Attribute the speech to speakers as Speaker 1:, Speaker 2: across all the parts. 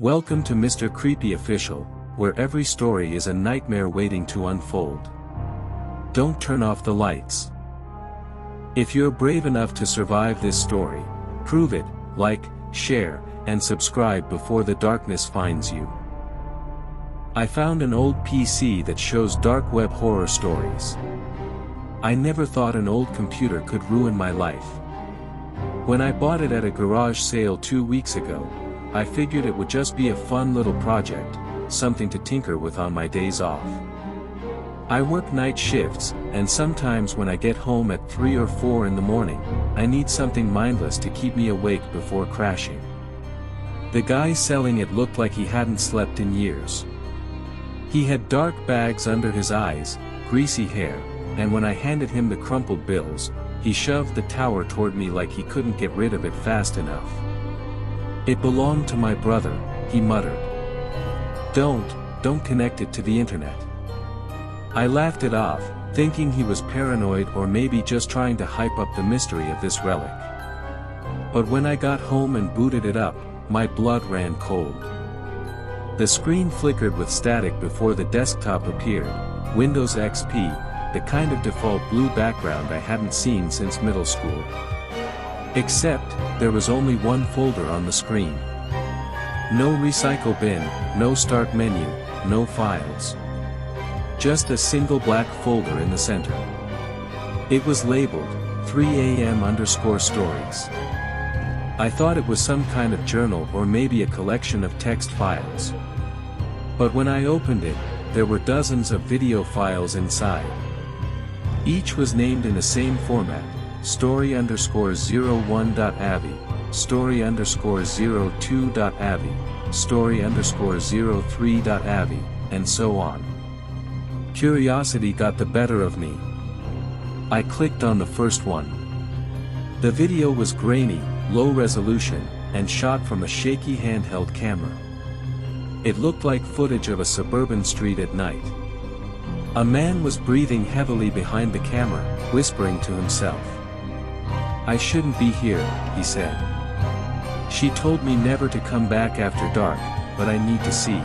Speaker 1: Welcome to Mr. Creepy Official, where every story is a nightmare waiting to unfold. Don't turn off the lights. If you're brave enough to survive this story, prove it, like, share, and subscribe before the darkness finds you. I found an old PC that shows dark web horror stories. I never thought an old computer could ruin my life. When I bought it at a garage sale 2 weeks ago, I figured it would just be a fun little project, something to tinker with on my days off. I work night shifts, and sometimes when I get home at 3 or 4 in the morning, I need something mindless to keep me awake before crashing. The guy selling it looked like he hadn't slept in years. He had dark bags under his eyes, greasy hair, and when I handed him the crumpled bills, he shoved the tower toward me like he couldn't get rid of it fast enough. "It belonged to my brother," he muttered. Don't connect it to the internet." I laughed it off, thinking he was paranoid or maybe just trying to hype up the mystery of this relic. But when I got home and booted it up, my blood ran cold. The screen flickered with static before the desktop appeared, Windows XP, the kind of default blue background I hadn't seen since middle school. Except, there was only one folder on the screen. No recycle bin, no start menu, no files. Just a single black folder in the center. It was labeled, 3am_stories. I thought it was some kind of journal or maybe a collection of text files. But when I opened it, there were dozens of video files inside. Each was named in the same format, story_01.avi, story_02.avi, story_03.avi, and so on. Curiosity got the better of me. I clicked on the first one. The video was grainy, low resolution, and shot from a shaky handheld camera. It looked like footage of a suburban street at night. A man was breathing heavily behind the camera, whispering to himself. "I shouldn't be here," he said. "She told me never to come back after dark, but I need to see."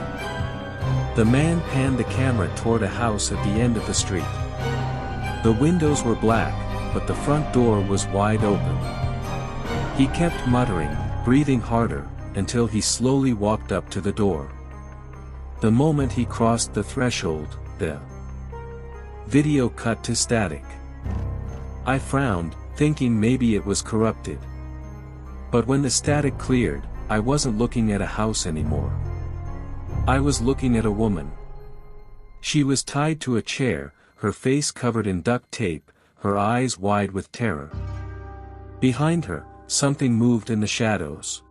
Speaker 1: The man panned the camera toward a house at the end of the street. The windows were black, but the front door was wide open. He kept muttering, breathing harder, until he slowly walked up to the door. The moment he crossed the threshold, the video cut to static. I frowned, thinking maybe it was corrupted. But when the static cleared, I wasn't looking at a house anymore. I was looking at a woman. She was tied to a chair, her face covered in duct tape, her eyes wide with terror. Behind her, something moved in the shadows.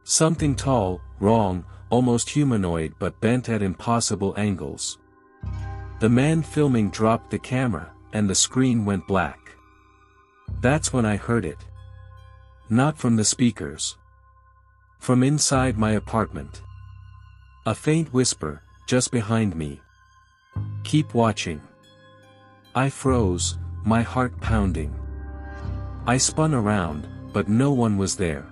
Speaker 1: Something tall, wrong, almost humanoid but bent at impossible angles. The man filming dropped the camera, and the screen went black. That's when I heard it. Not from the speakers. From inside my apartment. A faint whisper, just behind me. "Keep watching." I froze, my heart pounding. I spun around, but no one was there.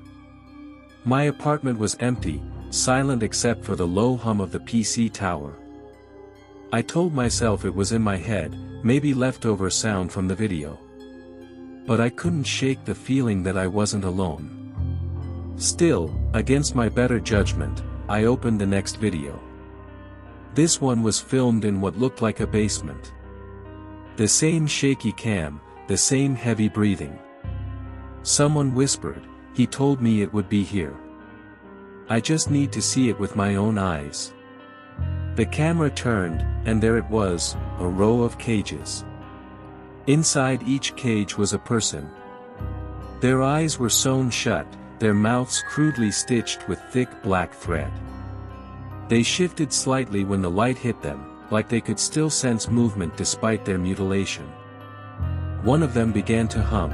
Speaker 1: My apartment was empty, silent except for the low hum of the PC tower. I told myself it was in my head, maybe leftover sound from the video. But I couldn't shake the feeling that I wasn't alone. Still, against my better judgment, I opened the next video. This one was filmed in what looked like a basement. The same shaky cam, the same heavy breathing. Someone whispered, "He told me it would be here. I just need to see it with my own eyes." The camera turned, and there it was, a row of cages. Inside each cage was a person. Their eyes were sewn shut, their mouths crudely stitched with thick black thread. They shifted slightly when the light hit them, like they could still sense movement despite their mutilation. One of them began to hum.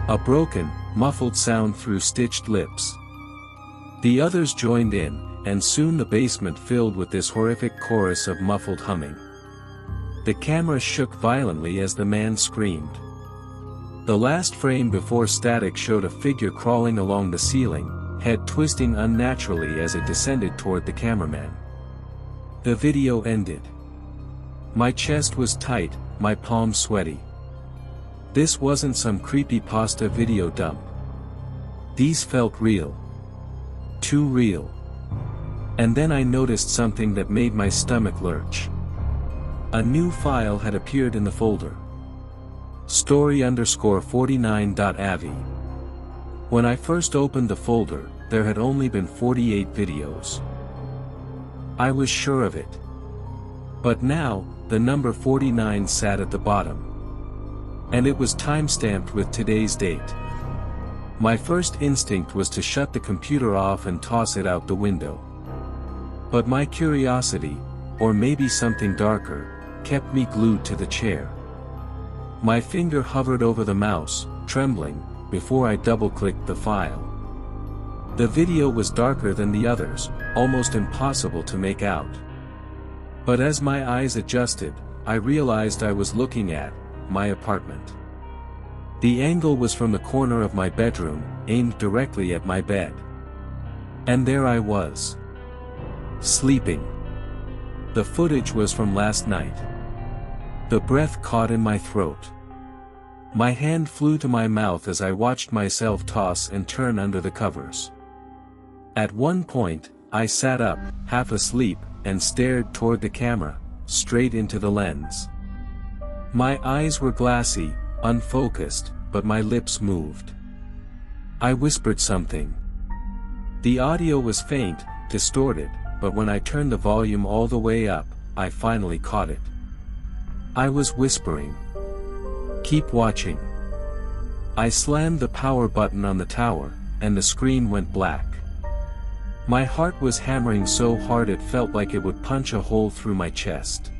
Speaker 1: A broken, muffled sound through stitched lips. The others joined in, and soon the basement filled with this horrific chorus of muffled humming. The camera shook violently as the man screamed. The last frame before static showed a figure crawling along the ceiling, head twisting unnaturally as it descended toward the cameraman. The video ended. My chest was tight, my palms sweaty. This wasn't some creepypasta video dump. These felt real. Too real. And then I noticed something that made my stomach lurch. A new file had appeared in the folder. Story_49.avi. When I first opened the folder, there had only been 48 videos. I was sure of it. But now, the number 49 sat at the bottom. And it was timestamped with today's date. My first instinct was to shut the computer off and toss it out the window. But my curiosity, or maybe something darker, kept me glued to the chair. My finger hovered over the mouse, trembling, before I double-clicked the file. The video was darker than the others, almost impossible to make out. But as my eyes adjusted, I realized I was looking at my apartment. The angle was from the corner of my bedroom, aimed directly at my bed. And there I was. Sleeping. The footage was from last night. The breath caught in my throat. My hand flew to my mouth as I watched myself toss and turn under the covers. At one point, I sat up, half asleep, and stared toward the camera, straight into the lens. My eyes were glassy, unfocused, but my lips moved. I whispered something. The audio was faint, distorted, but when I turned the volume all the way up, I finally caught it. I was whispering. Keep watching. I slammed the power button on the tower, and the screen went black. My heart was hammering so hard it felt like it would punch a hole through my chest.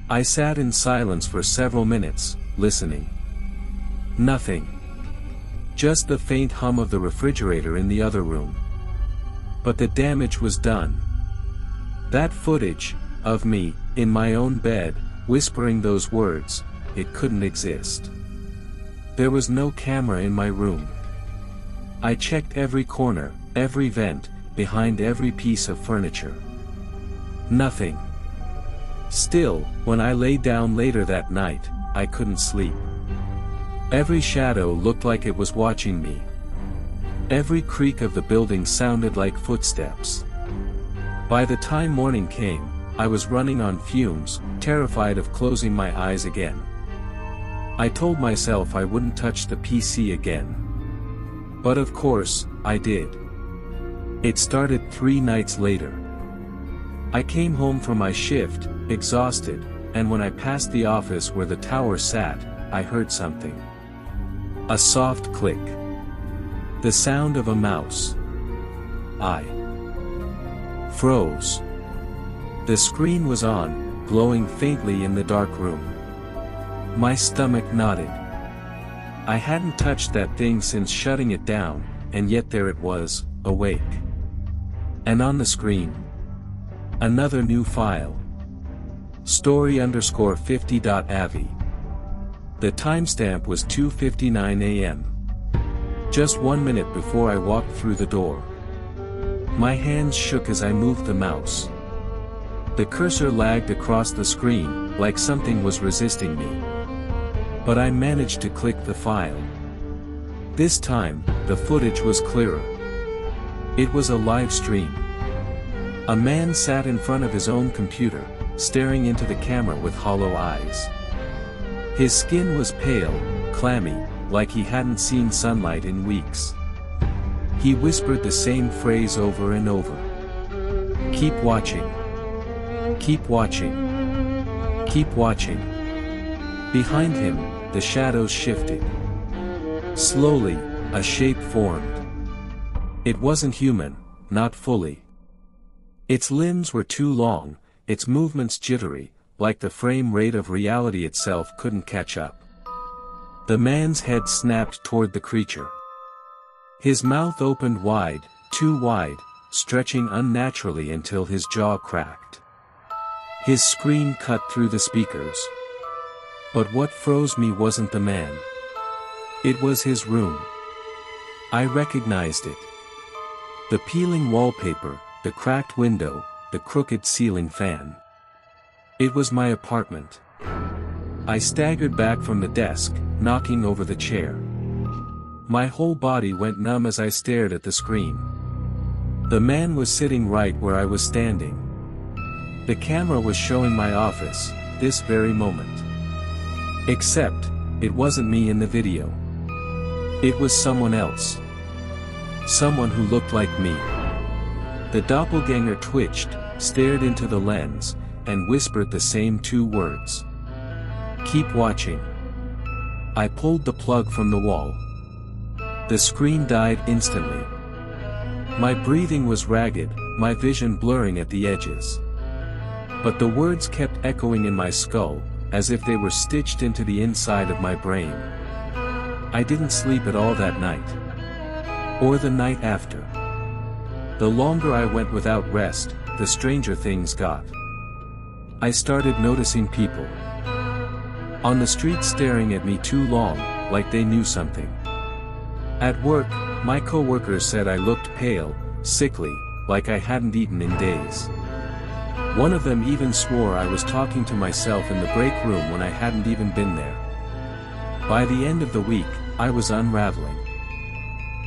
Speaker 1: I sat in silence for several minutes, listening. Nothing. Just the faint hum of the refrigerator in the other room. But the damage was done. That footage, of me, in my own bed, whispering those words, it couldn't exist. There was no camera in my room. I checked every corner, every vent, behind every piece of furniture. Nothing. Still, when I lay down later that night, I couldn't sleep. Every shadow looked like it was watching me. Every creak of the building sounded like footsteps. By the time morning came, I was running on fumes, terrified of closing my eyes again. I told myself I wouldn't touch the PC again. But of course, I did. It started 3 nights later. I came home from my shift, exhausted, and when I passed the office where the tower sat, I heard something. A soft click. The sound of a mouse. I froze. The screen was on, glowing faintly in the dark room. My stomach knotted. I hadn't touched that thing since shutting it down, and yet there it was, awake. And on the screen, another new file. Story_50.avi. The timestamp was 2:59 a.m. Just 1 minute before I walked through the door. My hands shook as I moved the mouse. The cursor lagged across the screen, like something was resisting me. But I managed to click the file. This time, the footage was clearer. It was a live stream. A man sat in front of his own computer, staring into the camera with hollow eyes. His skin was pale, clammy, like he hadn't seen sunlight in weeks. He whispered the same phrase over and over. Keep watching. Keep watching. Keep watching. Behind him, the shadows shifted. Slowly, a shape formed. It wasn't human, not fully. Its limbs were too long, its movements jittery, like the frame rate of reality itself couldn't catch up. The man's head snapped toward the creature. His mouth opened wide, too wide, stretching unnaturally until his jaw cracked. His scream cut through the speakers. But what froze me wasn't the man. It was his room. I recognized it. The peeling wallpaper, the cracked window, the crooked ceiling fan. It was my apartment. I staggered back from the desk, knocking over the chair. My whole body went numb as I stared at the screen. The man was sitting right where I was standing. The camera was showing my office, this very moment. Except, it wasn't me in the video. It was someone else. Someone who looked like me. The doppelganger twitched, stared into the lens, and whispered the same two words. "Keep watching." I pulled the plug from the wall. The screen died instantly. My breathing was ragged, my vision blurring at the edges. But the words kept echoing in my skull, as if they were stitched into the inside of my brain. I didn't sleep at all that night. Or the night after. The longer I went without rest, the stranger things got. I started noticing people on the street staring at me too long, like they knew something. At work, my coworkers said I looked pale, sickly, like I hadn't eaten in days. One of them even swore I was talking to myself in the break room when I hadn't even been there. By the end of the week, I was unraveling.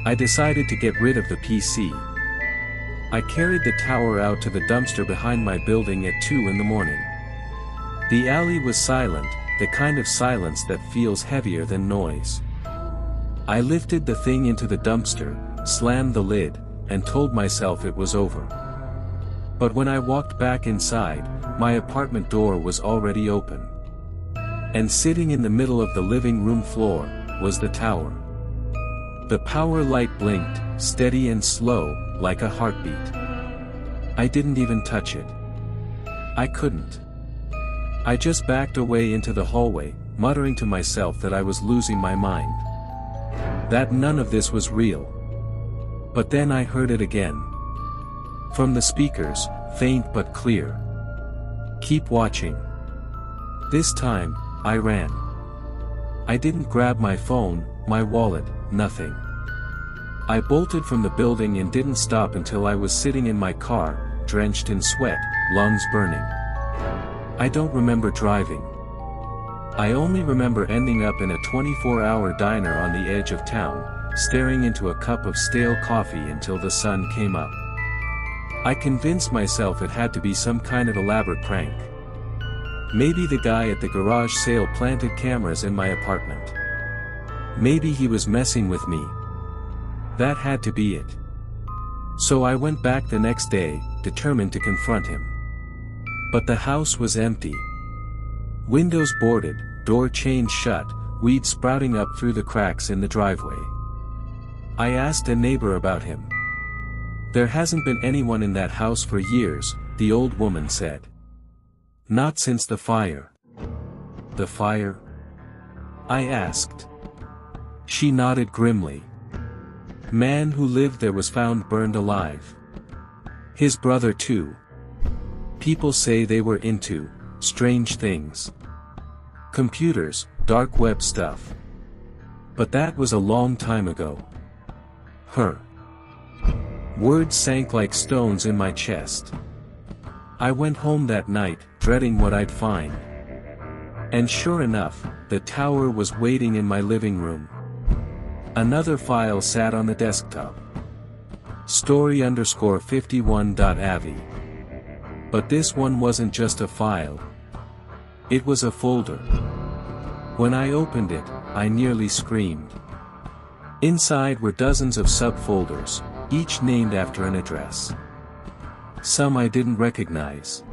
Speaker 1: I decided to get rid of the PC. I carried the tower out to the dumpster behind my building at 2 in the morning. The alley was silent, the kind of silence that feels heavier than noise. I lifted the thing into the dumpster, slammed the lid, and told myself it was over. But when I walked back inside, my apartment door was already open. And sitting in the middle of the living room floor, was the tower. The power light blinked, steady and slow, like a heartbeat. I didn't even touch it. I couldn't. I just backed away into the hallway, muttering to myself that I was losing my mind. That none of this was real. But then I heard it again. From the speakers, faint but clear. "Keep watching." This time, I ran. I didn't grab my phone, my wallet, nothing. I bolted from the building and didn't stop until I was sitting in my car, drenched in sweat, lungs burning. I don't remember driving. I only remember ending up in a 24-hour diner on the edge of town, staring into a cup of stale coffee until the sun came up. I convinced myself it had to be some kind of elaborate prank. Maybe the guy at the garage sale planted cameras in my apartment. Maybe he was messing with me. That had to be it. So I went back the next day, determined to confront him. But the house was empty. Windows boarded, door chained shut, weeds sprouting up through the cracks in the driveway. I asked a neighbor about him. "There hasn't been anyone in that house for years," the old woman said. "Not since the fire." "The fire?" I asked. She nodded grimly. "Man who lived there was found burned alive. His brother too. People say they were into strange things. Computers, dark web stuff. But that was a long time ago." Her words sank like stones in my chest. I went home that night, dreading what I'd find. And sure enough, the tower was waiting in my living room. Another file sat on the desktop. Story_51.avi. But this one wasn't just a file. It was a folder. When I opened it, I nearly screamed. Inside were dozens of subfolders, each named after an address. Some I didn't recognize.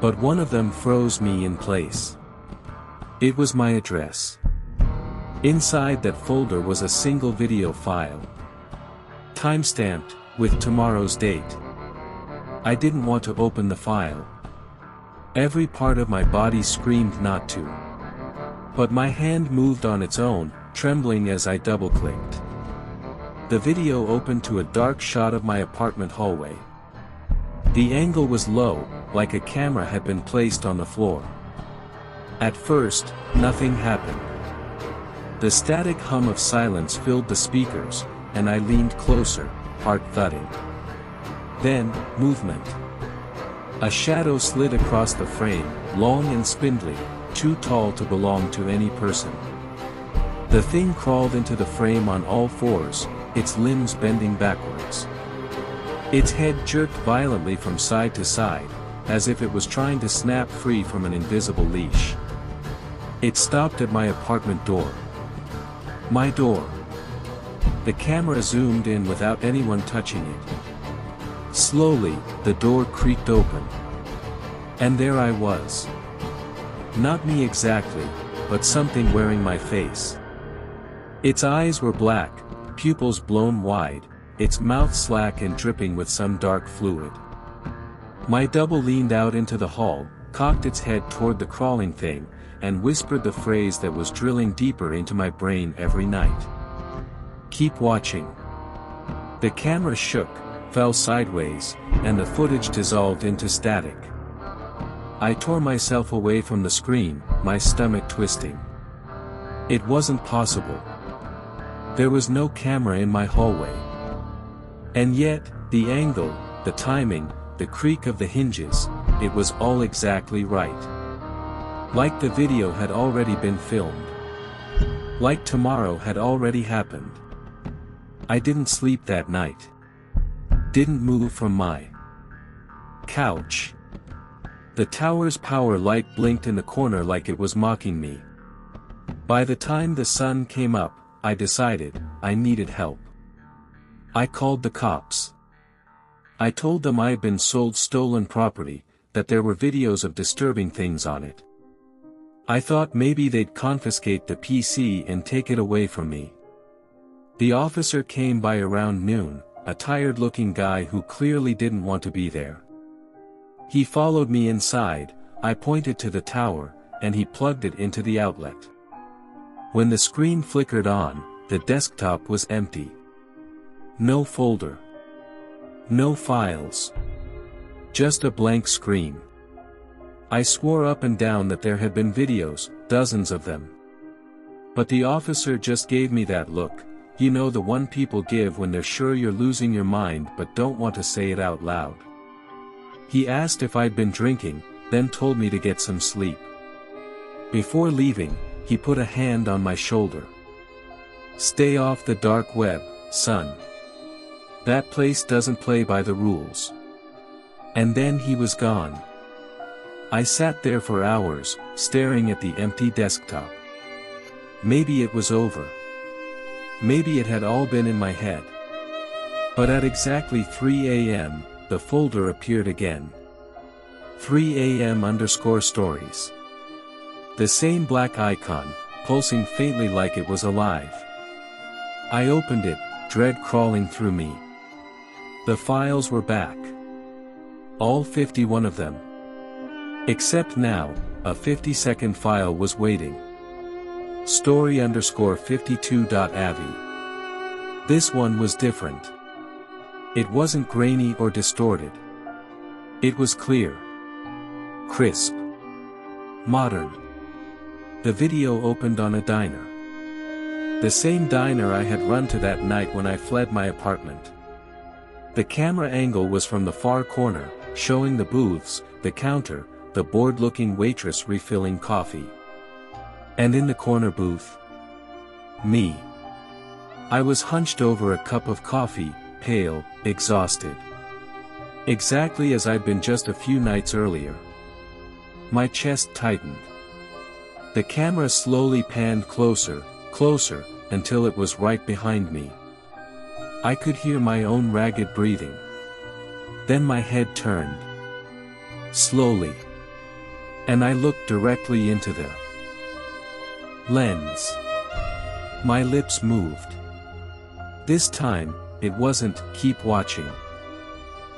Speaker 1: But one of them froze me in place. It was my address. Inside that folder was a single video file. Timestamped, with tomorrow's date. I didn't want to open the file. Every part of my body screamed not to. But my hand moved on its own, trembling as I double-clicked. The video opened to a dark shot of my apartment hallway. The angle was low, like a camera had been placed on the floor. At first, nothing happened. The static hum of silence filled the speakers, and I leaned closer, heart thudding. Then, movement. A shadow slid across the frame, long and spindly, too tall to belong to any person. The thing crawled into the frame on all fours, its limbs bending backwards. Its head jerked violently from side to side, as if it was trying to snap free from an invisible leash. It stopped at my apartment door. My door. The camera zoomed in without anyone touching it. Slowly, the door creaked open. And there I was. Not me exactly, but something wearing my face. Its eyes were black, pupils blown wide, its mouth slack and dripping with some dark fluid. My double leaned out into the hall, cocked its head toward the crawling thing, and whispered the phrase that was drilling deeper into my brain every night. Keep watching. The camera shook, fell sideways, and the footage dissolved into static. I tore myself away from the screen, my stomach twisting. It wasn't possible. There was no camera in my hallway. And yet, the angle, the timing, the creak of the hinges, it was all exactly right. Like the video had already been filmed. Like tomorrow had already happened. I didn't sleep that night. Didn't move from my couch. The tower's power light blinked in the corner like it was mocking me. By the time the sun came up, I decided I needed help. I called the cops. I told them I had been sold stolen property, that there were videos of disturbing things on it. I thought maybe they'd confiscate the PC and take it away from me. The officer came by around noon, a tired-looking guy who clearly didn't want to be there. He followed me inside, I pointed to the tower, and he plugged it into the outlet. When the screen flickered on, the desktop was empty. No folder. No files. Just a blank screen. I swore up and down that there had been videos, dozens of them. But the officer just gave me that look, you know, the one people give when they're sure you're losing your mind but don't want to say it out loud. He asked if I'd been drinking, then told me to get some sleep. Before leaving, he put a hand on my shoulder. Stay off the dark web, son. That place doesn't play by the rules. And then he was gone. I sat there for hours, staring at the empty desktop. Maybe it was over. Maybe it had all been in my head. But at exactly 3 a.m., the folder appeared again. 3 a.m. stories. The same black icon, pulsing faintly like it was alive. I opened it, dread crawling through me. The files were back. All 51 of them. Except now, a 50-second file was waiting. Story_52.avi. This one was different. It wasn't grainy or distorted. It was clear. Crisp. Modern. The video opened on a diner. The same diner I had run to that night when I fled my apartment. The camera angle was from the far corner, showing the booths, the counter, the bored-looking waitress refilling coffee. And in the corner booth, me. I was hunched over a cup of coffee, pale, exhausted. Exactly as I'd been just a few nights earlier. My chest tightened. The camera slowly panned closer, closer, until it was right behind me. I could hear my own ragged breathing. Then my head turned. Slowly. And I looked directly into the lens. My lips moved. This time, it wasn't, "Keep watching."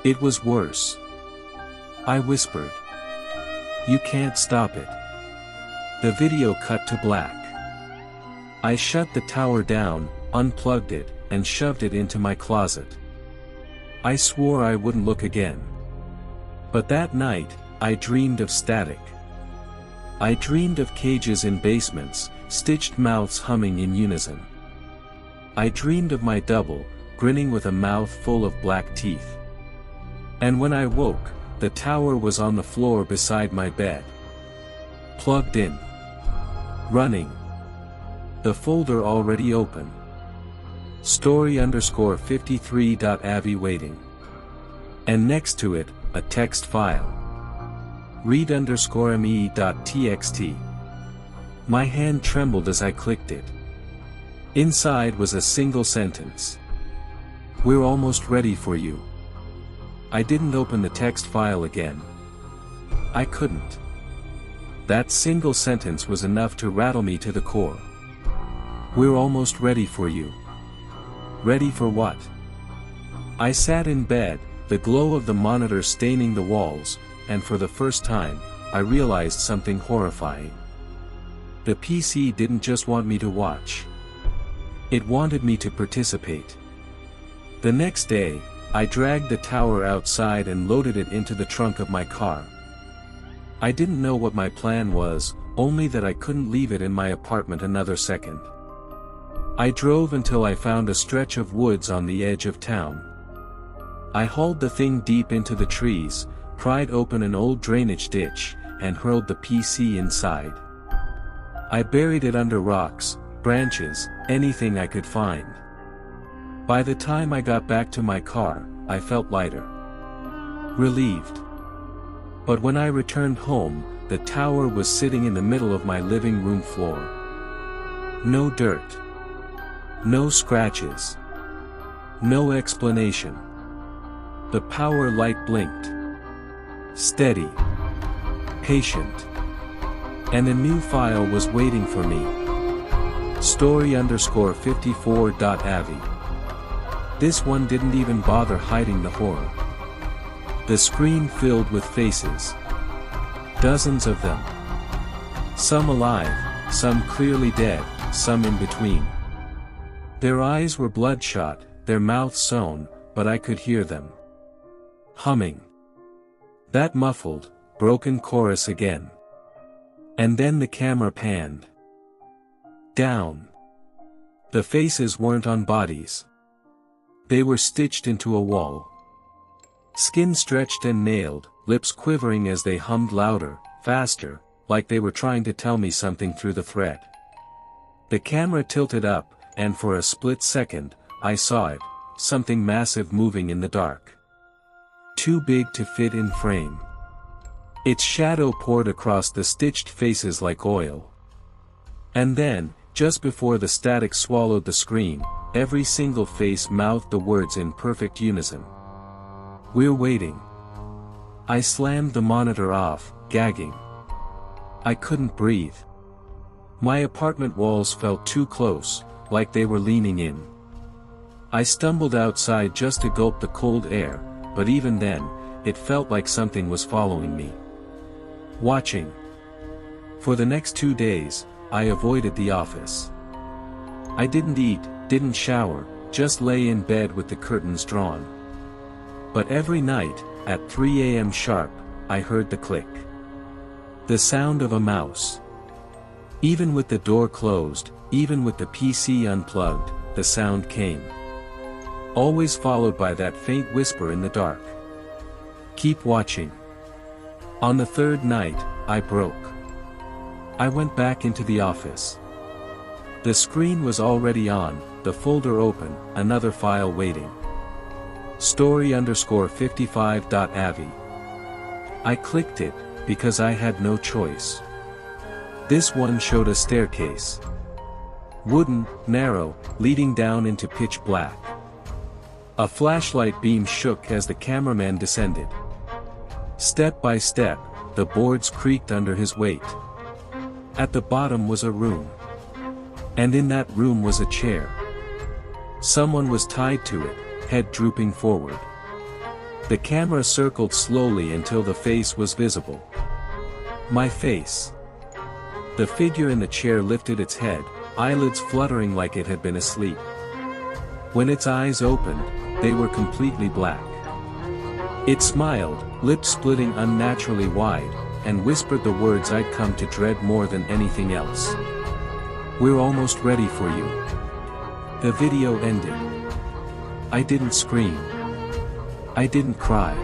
Speaker 1: It was worse. I whispered. "You can't stop it." The video cut to black. I shut the tower down, unplugged it, and shoved it into my closet. I swore I wouldn't look again. But that night, I dreamed of static. I dreamed of cages in basements, stitched mouths humming in unison. I dreamed of my double, grinning with a mouth full of black teeth. And when I woke, the tower was on the floor beside my bed. Plugged in. Running. The folder already open. Story_53.avi waiting. And next to it, a text file. Read_me.txt. My hand trembled as I clicked it. Inside was a single sentence. We're almost ready for you. I didn't open the text file again. I couldn't. That single sentence was enough to rattle me to the core. We're almost ready for you. Ready for what? I sat in bed, the glow of the monitor staining the walls, and for the first time, I realized something horrifying. The PC didn't just want me to watch. It wanted me to participate. The next day, I dragged the tower outside and loaded it into the trunk of my car. I didn't know what my plan was, only that I couldn't leave it in my apartment another second. I drove until I found a stretch of woods on the edge of town. I hauled the thing deep into the trees, pried open an old drainage ditch, and hurled the PC inside. I buried it under rocks, branches, anything I could find. By the time I got back to my car, I felt lighter. Relieved. But when I returned home, the tower was sitting in the middle of my living room floor. No dirt. No scratches. No explanation. The power light blinked. Steady. Patient. And a new file was waiting for me. Story_54.avi. This one didn't even bother hiding the horror. The screen filled with faces. Dozens of them. Some alive, some clearly dead, some in between. Their eyes were bloodshot, their mouths sewn, but I could hear them. Humming. That muffled, broken chorus again. And then the camera panned. Down. The faces weren't on bodies. They were stitched into a wall. Skin stretched and nailed, lips quivering as they hummed louder, faster, like they were trying to tell me something through the thread. The camera tilted up, and for a split second, I saw it, something massive moving in the dark. Too big to fit in frame. Its shadow poured across the stitched faces like oil. And then, just before the static swallowed the screen, every single face mouthed the words in perfect unison. We're waiting. I slammed the monitor off, gagging. I couldn't breathe. My apartment walls felt too close, like they were leaning in. I stumbled outside just to gulp the cold air, but even then, it felt like something was following me. Watching. For the next 2 days, I avoided the office. I didn't eat, didn't shower, just lay in bed with the curtains drawn. But every night, at 3 a.m. sharp, I heard the click. The sound of a mouse. Even with the door closed, even with the PC unplugged, the sound came. Always followed by that faint whisper in the dark. Keep watching. On the third night, I broke. I went back into the office. The screen was already on, the folder open, another file waiting. Story_55.avi. I clicked it, because I had no choice. This one showed a staircase. Wooden, narrow, leading down into pitch black. A flashlight beam shook as the cameraman descended. Step by step, the boards creaked under his weight. At the bottom was a room. And in that room was a chair. Someone was tied to it, head drooping forward. The camera circled slowly until the face was visible. My face. The figure in the chair lifted its head, eyelids fluttering like it had been asleep. When its eyes opened, they were completely black. It smiled, lips splitting unnaturally wide, and whispered the words I'd come to dread more than anything else. We're almost ready for you. The video ended. I didn't scream. I didn't cry.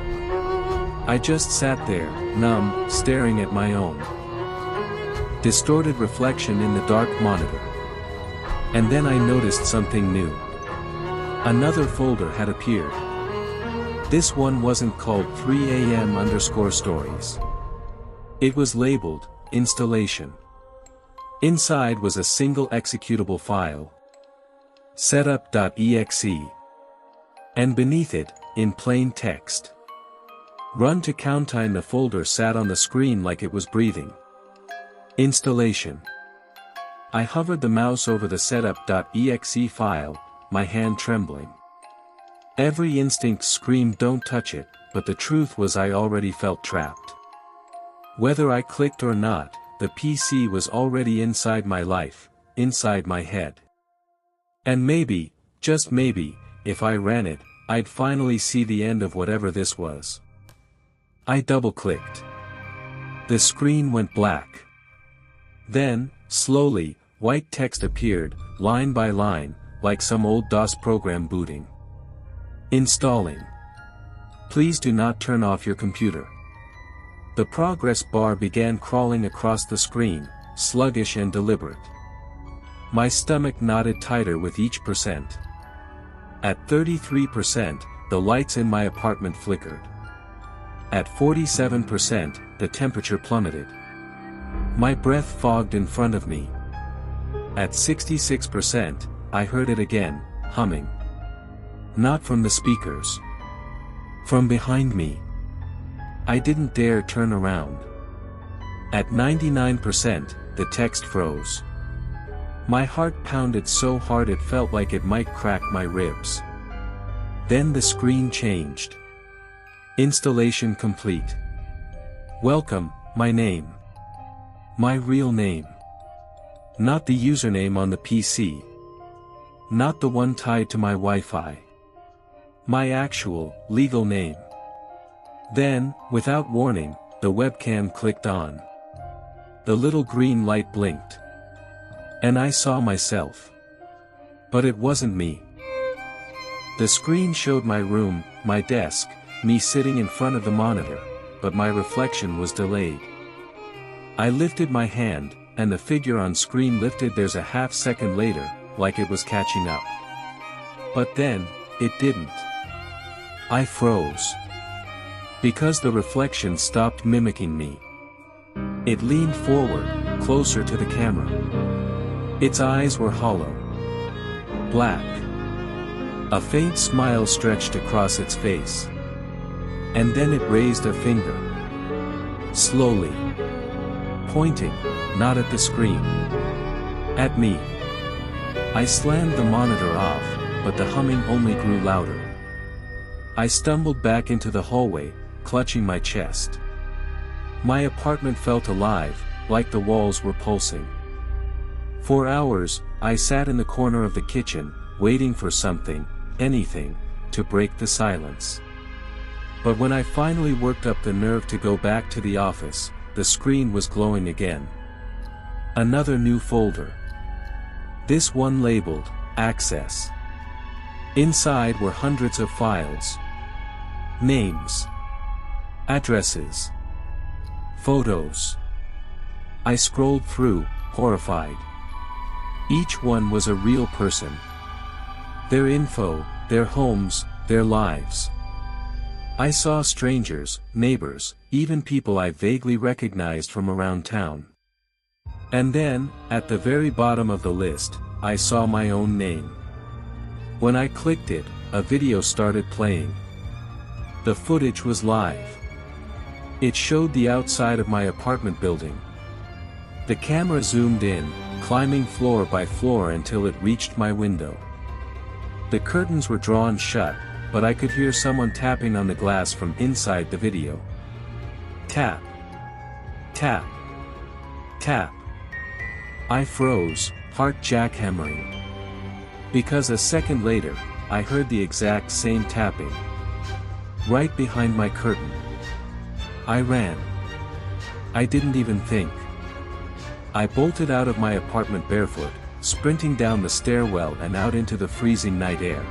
Speaker 1: I just sat there, numb, staring at my own distorted reflection in the dark monitor. And then I noticed something new. Another folder had appeared. This one wasn't called 3am_stories. It was labeled, installation. Inside was a single executable file, setup.exe. And beneath it, in plain text, run to countdown. The folder sat on the screen like it was breathing. Installation. I hovered the mouse over the setup.exe file, my hand trembling. Every instinct screamed don't touch it, but the truth was I already felt trapped. Whether I clicked or not, the PC was already inside my life, inside my head. And maybe, just maybe, if I ran it, I'd finally see the end of whatever this was. I double-clicked. The screen went black. Then, slowly, white text appeared, line by line, like some old DOS program booting. Installing. Please do not turn off your computer. The progress bar began crawling across the screen, sluggish and deliberate. My stomach knotted tighter with each percent. At 33%, the lights in my apartment flickered. At 47%, the temperature plummeted. My breath fogged in front of me. At 66%, I heard it again, humming. Not from the speakers. From behind me. I didn't dare turn around. At 99%, the text froze. My heart pounded so hard it felt like it might crack my ribs. Then the screen changed. Installation complete. Welcome, my name. My real name. Not the username on the PC. Not the one tied to my Wi-Fi. My actual, legal name. Then, without warning, the webcam clicked on. The little green light blinked. And I saw myself. But it wasn't me. The screen showed my room, my desk, me sitting in front of the monitor, but my reflection was delayed. I lifted my hand, and the figure on screen lifted theirs a half second later, like it was catching up. But then, it didn't. I froze. Because the reflection stopped mimicking me. It leaned forward, closer to the camera. Its eyes were hollow. Black. A faint smile stretched across its face. And then it raised a finger. Slowly. Pointing, not at the screen. At me. I slammed the monitor off, but the humming only grew louder. I stumbled back into the hallway, clutching my chest. My apartment felt alive, like the walls were pulsing. For hours, I sat in the corner of the kitchen, waiting for something, anything, to break the silence. But when I finally worked up the nerve to go back to the office, the screen was glowing again. Another new folder. This one labeled, Access. Inside were hundreds of files. Names. Addresses. Photos. I scrolled through, horrified. Each one was a real person. Their info, their homes, their lives. I saw strangers, neighbors, even people I vaguely recognized from around town. And then, at the very bottom of the list, I saw my own name. When I clicked it, a video started playing. The footage was live. It showed the outside of my apartment building. The camera zoomed in, climbing floor by floor until it reached my window. The curtains were drawn shut, but I could hear someone tapping on the glass from inside the video. Tap. Tap. Tap. I froze, heart jackhammering. Because a second later, I heard the exact same tapping. Right behind my curtain. I ran. I didn't even think. I bolted out of my apartment barefoot, sprinting down the stairwell and out into the freezing night air.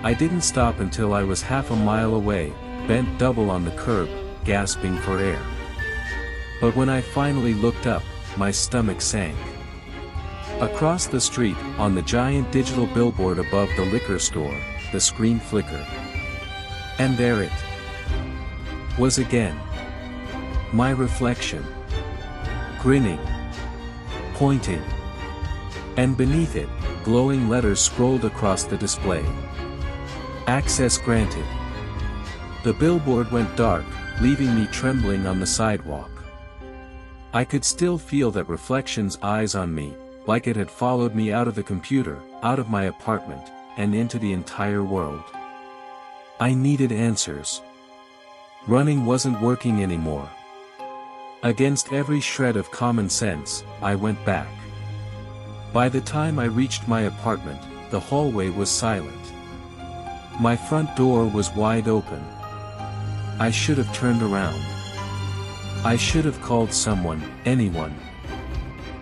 Speaker 1: I didn't stop until I was half a mile away, bent double on the curb, gasping for air. But when I finally looked up, my stomach sank. Across the street, on the giant digital billboard above the liquor store, the screen flickered. And there it was again. My reflection. Grinning. Pointing. And beneath it, glowing letters scrolled across the display. Access granted. The billboard went dark, leaving me trembling on the sidewalk. I could still feel that reflection's eyes on me, like it had followed me out of the computer, out of my apartment, and into the entire world. I needed answers. Running wasn't working anymore. Against every shred of common sense, I went back. By the time I reached my apartment, the hallway was silent. My front door was wide open. I should have turned around. I should have called someone, anyone.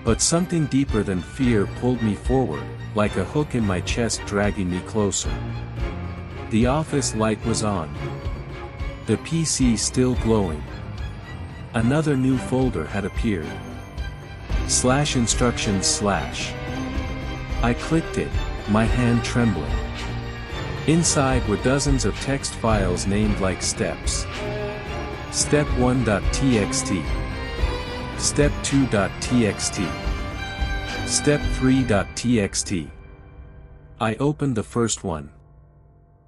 Speaker 1: But something deeper than fear pulled me forward, like a hook in my chest dragging me closer. The office light was on. The PC still glowing. Another new folder had appeared. /instructions/. I clicked it, my hand trembling. Inside were dozens of text files named like steps. Step 1.txt. Step 2.txt. Step 3.txt. I opened the first one.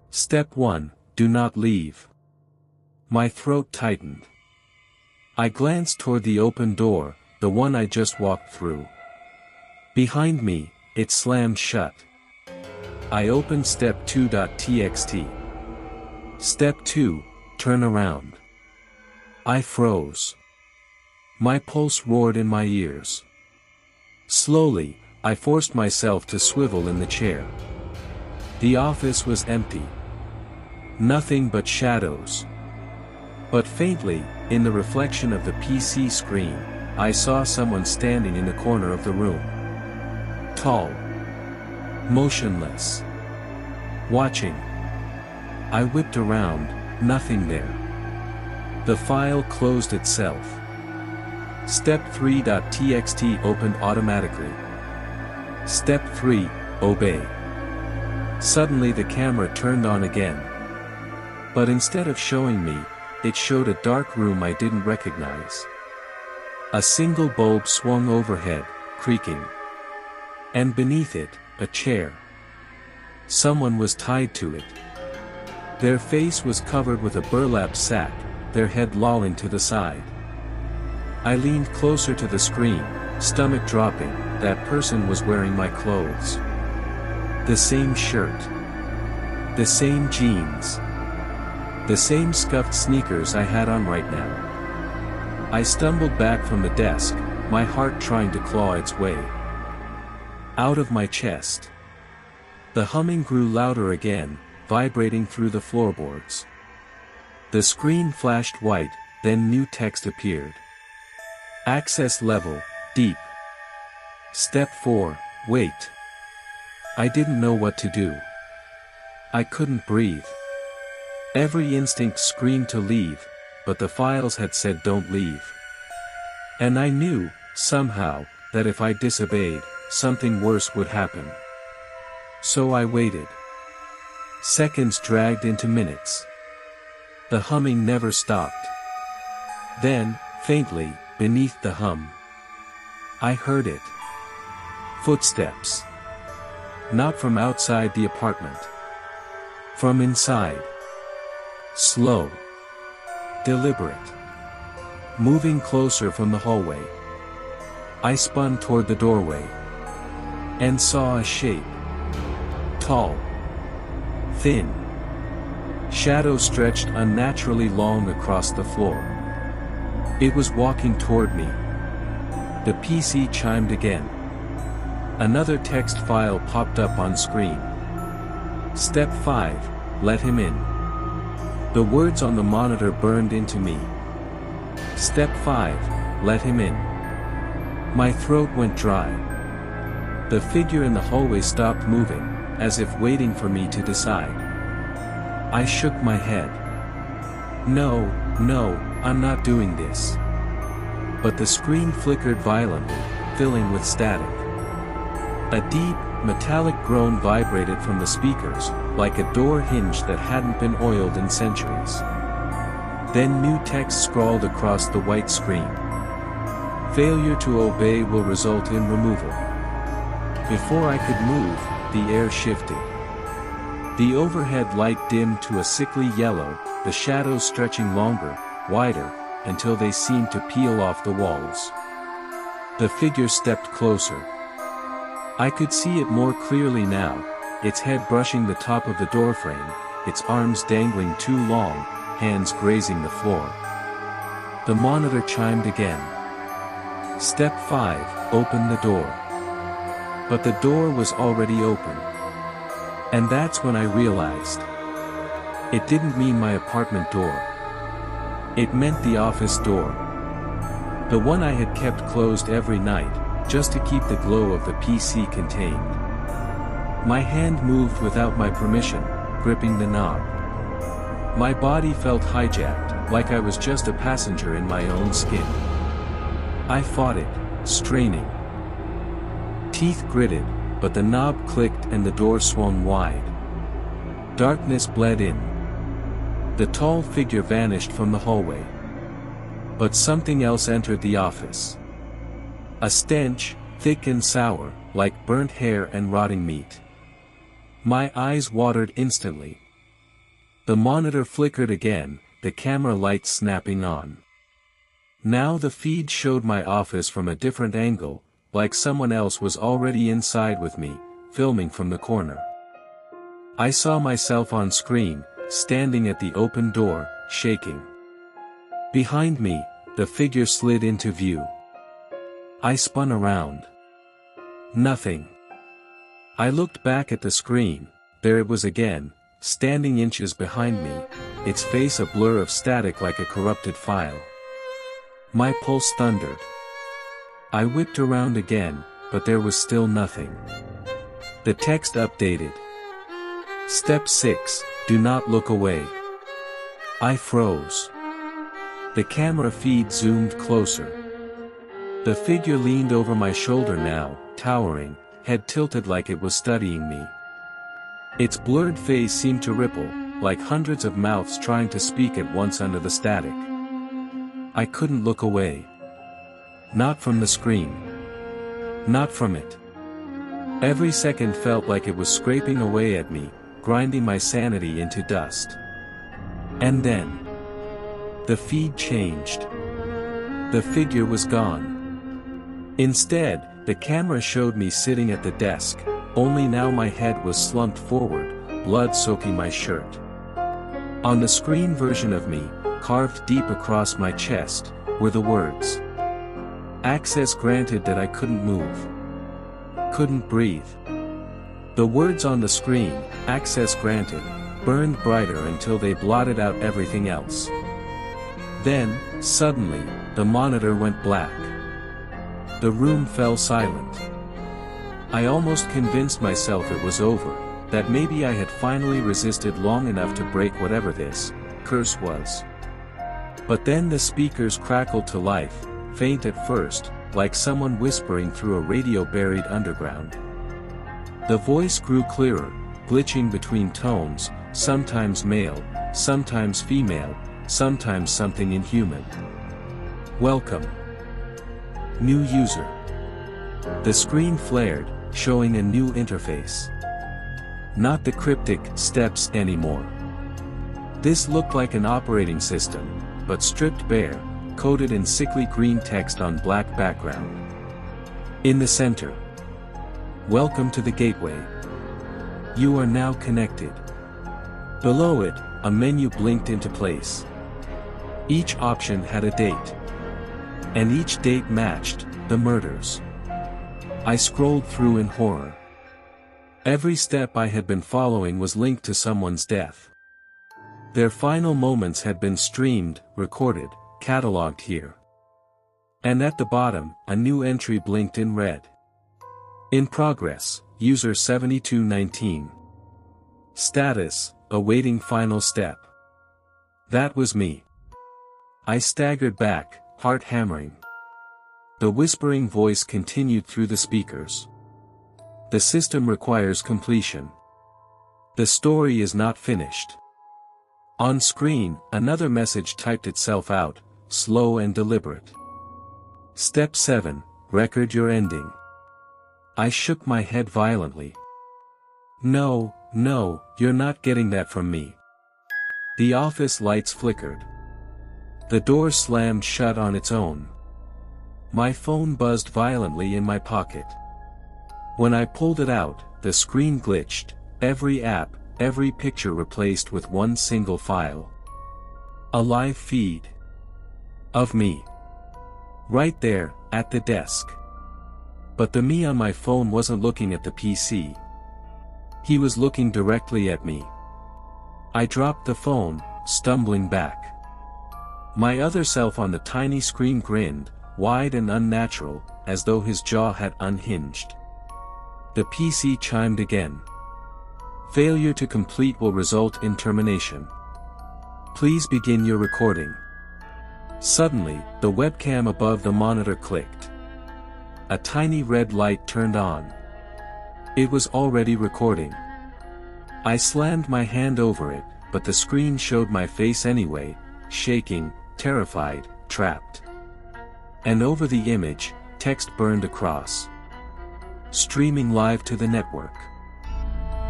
Speaker 1: Step 1, do not leave. My throat tightened. I glanced toward the open door, the one I just walked through. Behind me, it slammed shut. I opened step 2.txt. Step 2, turn around. I froze. My pulse roared in my ears. Slowly, I forced myself to swivel in the chair. The office was empty. Nothing but shadows. But faintly, in the reflection of the PC screen, I saw someone standing in the corner of the room. Tall. Motionless. Watching. I whipped around, nothing there. The file closed itself. Step 3.txt opened automatically. Step 3, obey. Suddenly the camera turned on again. But instead of showing me, it showed a dark room I didn't recognize. A single bulb swung overhead, creaking. And beneath it, a chair. Someone was tied to it. Their face was covered with a burlap sack, their head lolling to the side. I leaned closer to the screen, stomach dropping. That person was wearing my clothes. The same shirt. The same jeans. The same scuffed sneakers I had on right now. I stumbled back from the desk, my heart trying to claw its way out of my chest. The humming grew louder again, vibrating through the floorboards. The screen flashed white, then new text appeared. Access level, deep. Step 4, wait. I didn't know what to do. I couldn't breathe. Every instinct screamed to leave, but the files had said don't leave. And I knew, somehow, that if I disobeyed, something worse would happen. So I waited. Seconds dragged into minutes. The humming never stopped. Then, faintly, beneath the hum, I heard it. Footsteps. Not from outside the apartment. From inside. Slow. Deliberate. Moving closer from the hallway. I spun toward the doorway. And saw a shape. Tall. Thin. Shadow stretched unnaturally long across the floor. It was walking toward me. The PC chimed again. Another text file popped up on screen. Step 5, let him in. The words on the monitor burned into me. Step 5, let him in. My throat went dry. The figure in the hallway stopped moving, as if waiting for me to decide. I shook my head. No, I'm not doing this. But the screen flickered violently, filling with static. A deep, metallic groan vibrated from the speakers, like a door hinge that hadn't been oiled in centuries. Then new text scrawled across the white screen. Failure to obey will result in removal. Before I could move, the air shifted. The overhead light dimmed to a sickly yellow, the shadows stretching longer, wider, until they seemed to peel off the walls. The figure stepped closer. I could see it more clearly now, its head brushing the top of the doorframe, its arms dangling too long, hands grazing the floor. The monitor chimed again. Step 5, open the door. But the door was already open. And that's when I realized. It didn't mean my apartment door. It meant the office door. The one I had kept closed every night, just to keep the glow of the PC contained. My hand moved without my permission, gripping the knob. My body felt hijacked, like I was just a passenger in my own skin. I fought it, straining. Teeth gritted, but the knob clicked and the door swung wide. Darkness bled in. The tall figure vanished from the hallway. But something else entered the office. A stench, thick and sour, like burnt hair and rotting meat. My eyes watered instantly. The monitor flickered again, the camera lights snapping on. Now the feed showed my office from a different angle, like someone else was already inside with me, filming from the corner. I saw myself on screen, standing at the open door, shaking. Behind me, the figure slid into view. I spun around. Nothing. I looked back at the screen, there it was again, standing inches behind me, its face a blur of static like a corrupted file. My pulse thundered. I whipped around again, but there was still nothing. The text updated. Step 6, do not look away. I froze. The camera feed zoomed closer. The figure leaned over my shoulder now, towering, head tilted like it was studying me. Its blurred face seemed to ripple, like hundreds of mouths trying to speak at once under the static. I couldn't look away. Not from the screen. Not from it. Every second felt like it was scraping away at me, grinding my sanity into dust. And then, the feed changed. The figure was gone. Instead, the camera showed me sitting at the desk, only now my head was slumped forward, blood soaking my shirt. On the screen version of me, carved deep across my chest, were the words. Access granted that I couldn't move. Couldn't breathe. The words on the screen, access granted, burned brighter until they blotted out everything else. Then, suddenly, the monitor went black. The room fell silent. I almost convinced myself it was over, that maybe I had finally resisted long enough to break whatever this curse was. But then the speakers crackled to life, faint at first, like someone whispering through a radio buried underground. The voice grew clearer, glitching between tones, sometimes male, sometimes female, sometimes something inhuman. Welcome. New user. The screen flared, showing a new interface. Not the cryptic steps anymore. This looked like an operating system, but stripped bare, coded in sickly green text on black background. In the center. Welcome to the gateway. You are now connected. Below it, a menu blinked into place. Each option had a date. And each date matched the murders. I scrolled through in horror. Every step I had been following was linked to someone's death. Their final moments had been streamed, recorded, catalogued here. And at the bottom, a new entry blinked in red. In progress, user 7219. Status, awaiting final step. That was me. I staggered back, heart hammering. The whispering voice continued through the speakers. The system requires completion. The story is not finished. On screen, another message typed itself out, slow and deliberate. Step 7, record your ending. I shook my head violently. No, you're not getting that from me. The office lights flickered. The door slammed shut on its own. My phone buzzed violently in my pocket. When I pulled it out, the screen glitched, every app, every picture replaced with one single file. A live feed. Of me. Right there, at the desk. But the me on my phone wasn't looking at the PC. He was looking directly at me. I dropped the phone, stumbling back. My other self on the tiny screen grinned, wide and unnatural, as though his jaw had unhinged. The PC chimed again. Failure to complete will result in termination. Please begin your recording. Suddenly, the webcam above the monitor clicked. A tiny red light turned on. It was already recording. I slammed my hand over it, but the screen showed my face anyway, shaking, terrified, trapped. And over the image, text burned across. Streaming live to the network.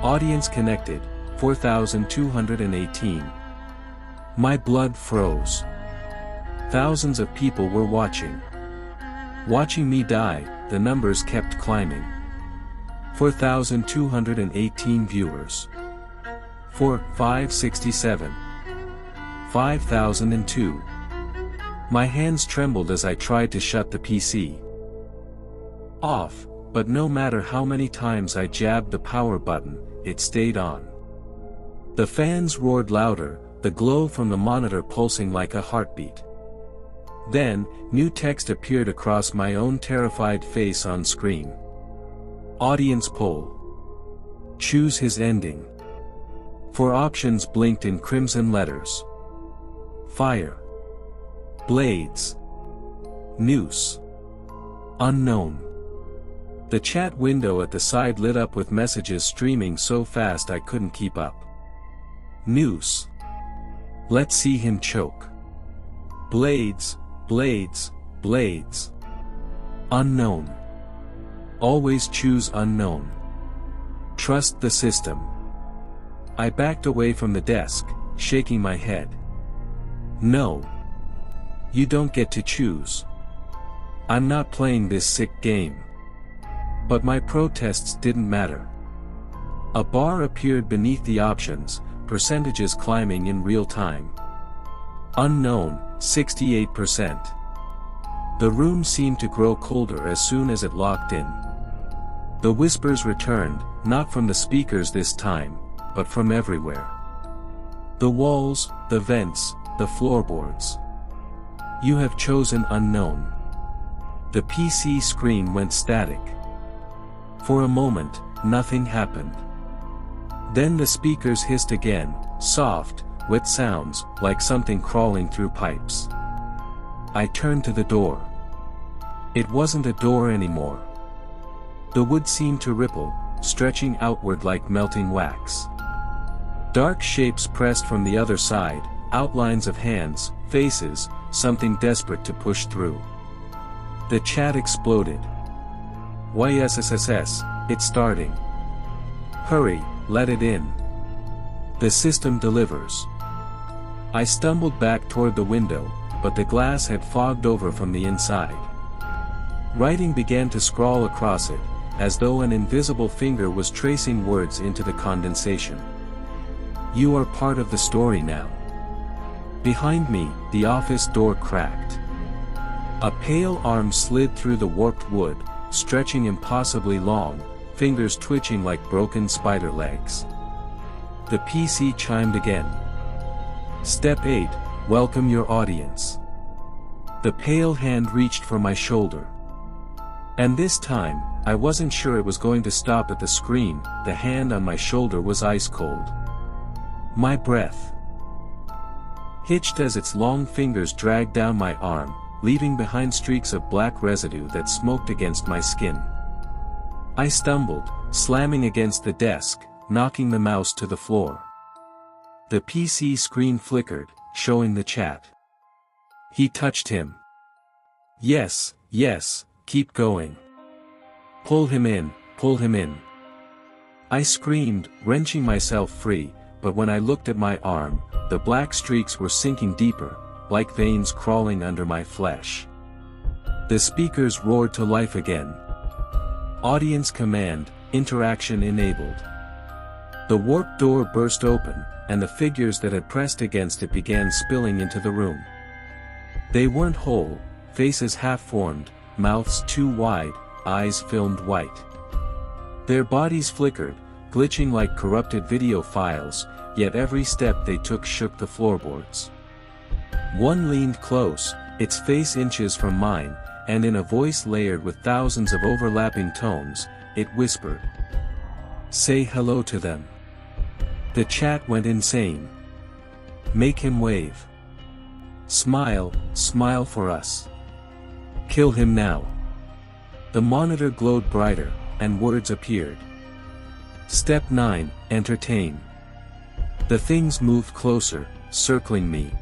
Speaker 1: Audience connected, 4,218. My blood froze. Thousands of people were watching. Watching me die, the numbers kept climbing. 4,218 viewers. 567. 5,002. My hands trembled as I tried to shut the PC off, but no matter how many times I jabbed the power button, it stayed on. The fans roared louder, the glow from the monitor pulsing like a heartbeat. Then, new text appeared across my own terrified face on screen. Audience poll. Choose his ending. 4 options blinked in crimson letters. Fire. Blades. Noose. Unknown. The chat window at the side lit up with messages streaming so fast I couldn't keep up. Noose. Let's see him choke. Blades, blades, blades. Unknown. Always choose unknown. Trust the system. I backed away from the desk, shaking my head. No. You don't get to choose. I'm not playing this sick game. But my protests didn't matter. A bar appeared beneath the options, percentages climbing in real time. Unknown, 68%. The room seemed to grow colder as soon as it locked in. The whispers returned, not from the speakers this time, but from everywhere. The walls, the vents, the floorboards. You have chosen unknown. The PC screen went static. For a moment, nothing happened. Then the speakers hissed again, soft, wet sounds, like something crawling through pipes. I turned to the door. It wasn't a door anymore. The wood seemed to ripple, stretching outward like melting wax. Dark shapes pressed from the other side, outlines of hands, faces, something desperate to push through. The chat exploded. YSSSS, it's starting. Hurry, let it in. The system delivers. I stumbled back toward the window, but the glass had fogged over from the inside. Writing began to scrawl across it, as though an invisible finger was tracing words into the condensation. You are part of the story now. Behind me, the office door cracked. A pale arm slid through the warped wood, stretching impossibly long, fingers twitching like broken spider legs. The PC chimed again. Step 8, welcome your audience. The pale hand reached for my shoulder. And this time, I wasn't sure it was going to stop at the screen. The hand on my shoulder was ice cold. My breath hitched as its long fingers dragged down my arm, leaving behind streaks of black residue that smoked against my skin. I stumbled, slamming against the desk, knocking the mouse to the floor. The PC screen flickered, showing the chat. He touched him. Yes, yes, keep going. Pull him in, pull him in. I screamed, wrenching myself free, but when I looked at my arm, the black streaks were sinking deeper, like veins crawling under my flesh. The speakers roared to life again. Audience command, interaction enabled. The warped door burst open, and the figures that had pressed against it began spilling into the room. They weren't whole, faces half-formed, mouths too wide, eyes filmed white. Their bodies flickered, glitching like corrupted video files, yet every step they took shook the floorboards. One leaned close, its face inches from mine, and in a voice layered with thousands of overlapping tones, it whispered, "Say hello to them." The chat went insane. Make him wave. Smile, smile for us. Kill him now. The monitor glowed brighter, and words appeared. Step 9, entertain. The things moved closer, circling me.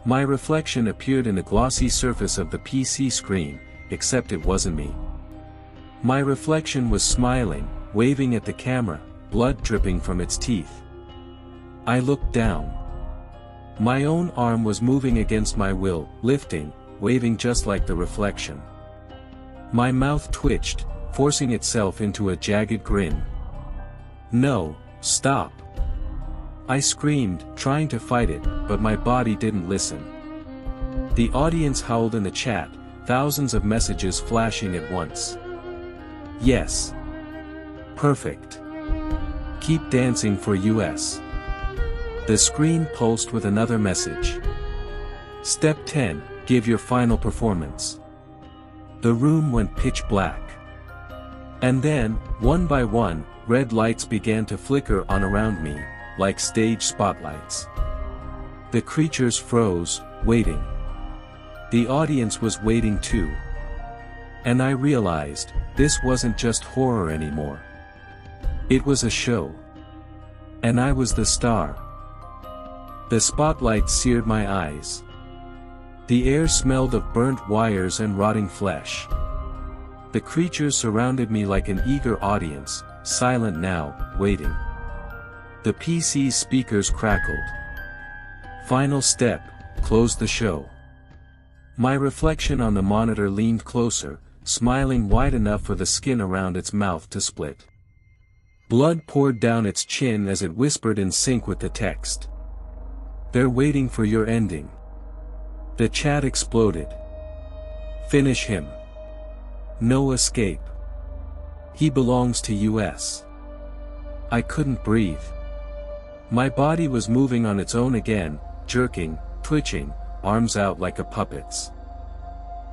Speaker 1: My reflection appeared in the glossy surface of the PC screen, except it wasn't me. My reflection was smiling, waving at the camera, blood dripping from its teeth. I looked down. My own arm was moving against my will, lifting, waving just like the reflection. My mouth twitched, forcing itself into a jagged grin. No, stop. I screamed, trying to fight it, but my body didn't listen. The audience howled in the chat, thousands of messages flashing at once. Yes. Perfect. Keep dancing for US. The screen pulsed with another message. Step 10, give your final performance. The room went pitch black. And then, one by one, red lights began to flicker on around me, like stage spotlights. The creatures froze, waiting. The audience was waiting too. And I realized, this wasn't just horror anymore. It was a show. And I was the star. The spotlight seared my eyes. The air smelled of burnt wires and rotting flesh. The creatures surrounded me like an eager audience, silent now, waiting. The PC's speakers crackled. Final step, close the show. My reflection on the monitor leaned closer, smiling wide enough for the skin around its mouth to split. Blood poured down its chin as it whispered in sync with the text. They're waiting for your ending. The chat exploded. Finish him. No escape. He belongs to US. I couldn't breathe. My body was moving on its own again, jerking, twitching, arms out like a puppet's.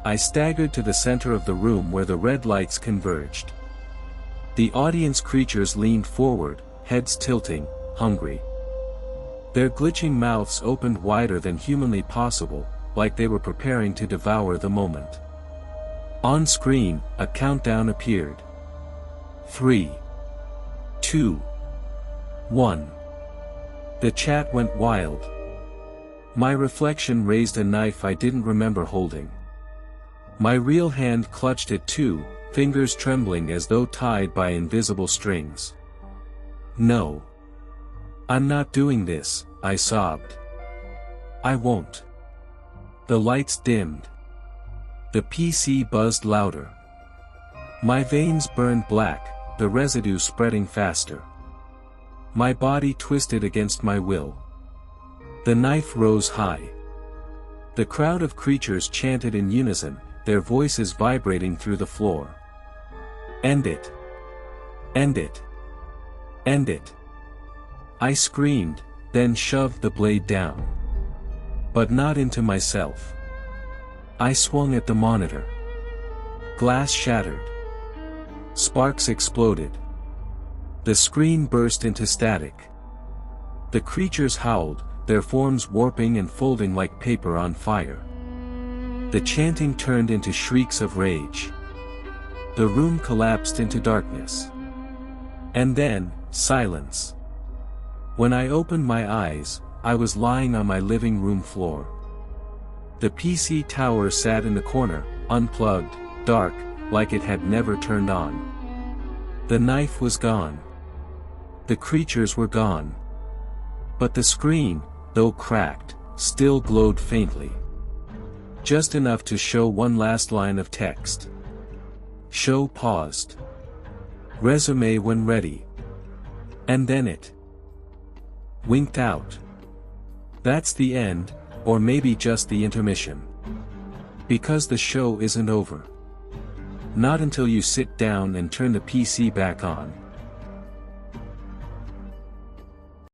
Speaker 1: I staggered to the center of the room where the red lights converged. The audience creatures leaned forward, heads tilting, hungry. Their glitching mouths opened wider than humanly possible, like they were preparing to devour the moment. On screen, a countdown appeared. 3, 2, 1. The chat went wild. My reflection raised a knife I didn't remember holding. My real hand clutched it too, fingers trembling as though tied by invisible strings. No. I'm not doing this, I sobbed. I won't. The lights dimmed. The PC buzzed louder. My veins burned black, the residue spreading faster. My body twisted against my will. The knife rose high. The crowd of creatures chanted in unison, their voices vibrating through the floor. End it. End it. End it. I screamed, then shoved the blade down. But not into myself. I swung at the monitor. Glass shattered. Sparks exploded. The screen burst into static. The creatures howled, their forms warping and folding like paper on fire. The chanting turned into shrieks of rage. The room collapsed into darkness. And then, silence. When I opened my eyes, I was lying on my living room floor. The PC tower sat in the corner, unplugged, dark, like it had never turned on. The knife was gone. The creatures were gone. But the screen, though cracked, still glowed faintly. Just enough to show one last line of text. Show paused. Resume when ready. And then it winked out. That's the end, or maybe just the intermission. Because the show isn't over. Not until you sit down and turn the PC back on.